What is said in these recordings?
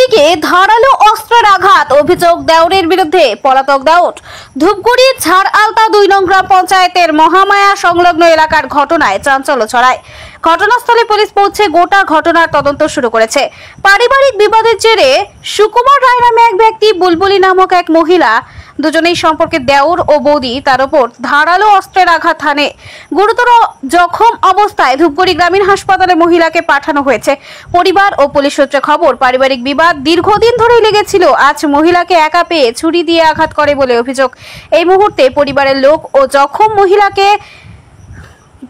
বৌদিকে ধারালো অস্ত্রের আঘাত, অভিযোগ দেওরের বিরুদ্ধে, পলাতক দেওর। ধূপগুড়ি ঝাড়আলতা 2 নং গ্রাম পঞ্চায়েতের মহামায়া সংলগ্ন এলাকার ঘটনায় চাঞ্চল্য ছড়ায়। ঘটনাস্থলে পুলিশ পৌঁছে গোটা ঘটনার তদন্ত শুরু করেছে। পারিবারিক বিবাদের জেরে সুকুমার রায় নামে এক ব্যক্তি, বুলবুলি নামক এক মহিলা, দুজনেই সম্পর্কে দেওর ও বৌদি, তার উপর ধারালো অস্ত্রের আঘাত হানে। গুরুতর জখম অবস্থায় ধূপগুড়ি গ্রামীণ হাসপাতালে মহিলাকে পাঠানো হয়েছে। পরিবার ও পুলিশ সূত্রে খবর, পারিবারিক বিবাদ দীর্ঘদিন ধরেই লেগেছিল। আজ মহিলাকে একা পেয়ে ছুরি দিয়ে আঘাত করে বলে অভিযোগ। এই মুহূর্তে পরিবারের লোক ও জখম মহিলাকে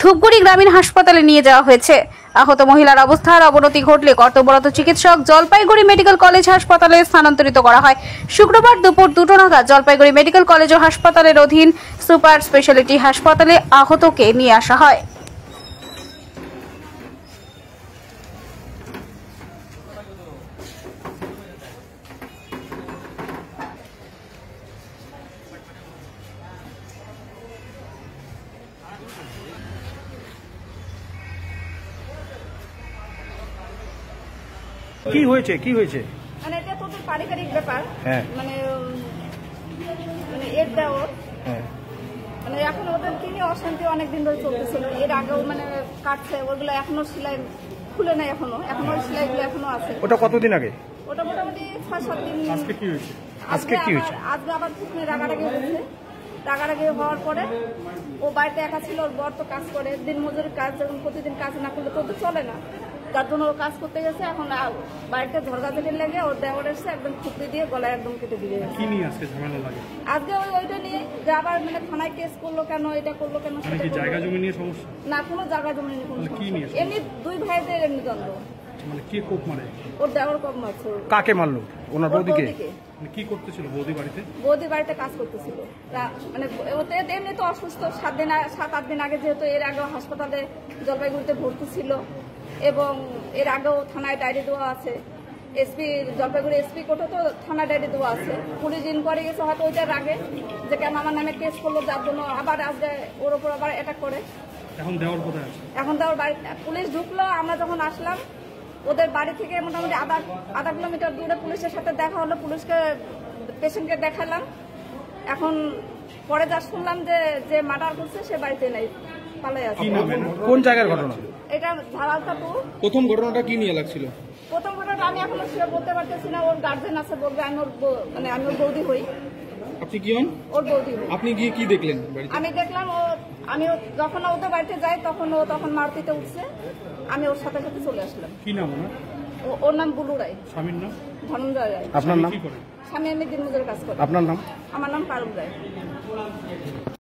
ধূপগুড়ি গ্রামীণ হাসপাতালে নিয়ে যাওয়া হয়েছে। আহত মহিলার অবস্থার অবনতি ঘটলে কর্তব্যরত চিকিৎসক জলপাইগুড়ি মেডিকেল কলেজ হাসপাতালে স্থানান্তরিত করা হয়। শুক্রবার দুপুর 2টো নাগাদ জলপাইগুড়ি মেডিকেল কলেজ ও হাসপাতালের অধীন সুপার স্পেশালিটি হাসপাতালে আহতকে নিয়ে আসা হয়। কি হয়েছে মানে এটা তোদের পারিবারিক ব্যাপার। হ্যাঁ, মানে এর দেওর, হ্যাঁ, মানে এখন ওদের কি নিয়ে অশান্তি অনেকদিন ধরে চলতেছিল। এর আগেও মানে কাটছে, ওগুলো এখনো সেলাই খুলে নাই, এখনো ওই সেলাইগুলো এখনো আছে। ওটা কতদিন আগে? ওটা মোটামুটি 6-7 দিন। আজকে কি হয়েছে? আজকে আবার খুবই রাগারাগি হয়েছে। রাগারাগি হওয়ার পরে ও বাড়িতে একা ছিল, ওর বর তো কাজ করে, দিন মজুরির কাজ, যখন প্রতিদিন কাজ না করলে তো চলে না, যার জন্য ও কাজ করতে গেছে। এখন বাড়িতে ঝড়গাঝড়ি লেগে ওর দেওয়ার এসে একদম খুপড়ি দিয়ে গলায় একদম কেটে দিয়ে গেছে। কি নিয়ে আজকে ঝামেলা লাগে? আজকে ওইটা নিয়ে যে আবার মানে থানায় কেস করলো কেন, এটা করলো কেন, মানে কি জায়গা জমি নিয়ে সমস্যা? না, কোনো জায়গা জমি নিয়ে কোনো সমস্যা। এমনি দুই ভাইদের এমনি দ্বন্দ্ব। মানে কে কোপ মারে? ওর দেওয়ার কম মারছে। কাকে মারলো? ওনার বৌদিকে? কি করতেছিল বৌদি বাড়িতে? বৌদি বাড়িতে কাজ করতেছিল। মানে এমনি তো অসুস্থ, 7-8 দিন আগে, যেহেতু এর আগেও হাসপাতালে জলপাইগুড়িতে ভর্তি ছিল এবং এর আগেও থানায় ডায়েরি দেওয়া আছে। জলপাইগুড়ি এসপি কোর্টে তো থানায় ডায়েরি দেওয়া আছে। পুলিশ ইনকোয়ারি গেছে হয়তো ওইটার আগে, যে কেন আমার নামে কেস করলো, যার জন্য আবার আজকে ওর ওপর আবার অ্যাটাক করে। এখন দেওয়ার কোথায় আছে? এখন দেওয়ার বাড়ি, পুলিশ ঢুকলো। আমরা যখন আসলাম ওদের বাড়ি থেকে মোটামুটি আধা কিলোমিটার দূরে পুলিশের সাথে দেখা হলো। পুলিশকে, পেশেন্টকে দেখালাম। এখন পরে যা শুনলাম যে মার্ডার করছে সে বাড়িতে নেই, পালাই আছে। কোন জায়গার ঘটনা এটা? ঝাড়আলতা 2। প্রথম ঘটনাটা কি নিয়ে লাগছিল? প্রথম ঘটনাটা আমি এখনো শিওর বলতে পারতেছি না। ওর গার্জেন আছে, বলবে আমি ওর বৌদি হই। আপনি কি হন? ওর বৌদি হই। আপনি গিয়ে কি দেখলেন? আমি দেখলাম আমি যখন ওদের বাড়িতে যাই তখন মারুতিতে উঠছে। আমি ওর সাথে সাথে চলে আসলাম। কি নাম ওনার? ওর নাম বুলু রায়। স্বামীর নাম? ধনঞ্জয় রায়। আপনার নাম? স্বামী এমনি দিনমজুর কাজ করে। আপনার নাম? আমার নাম পারুল রায়।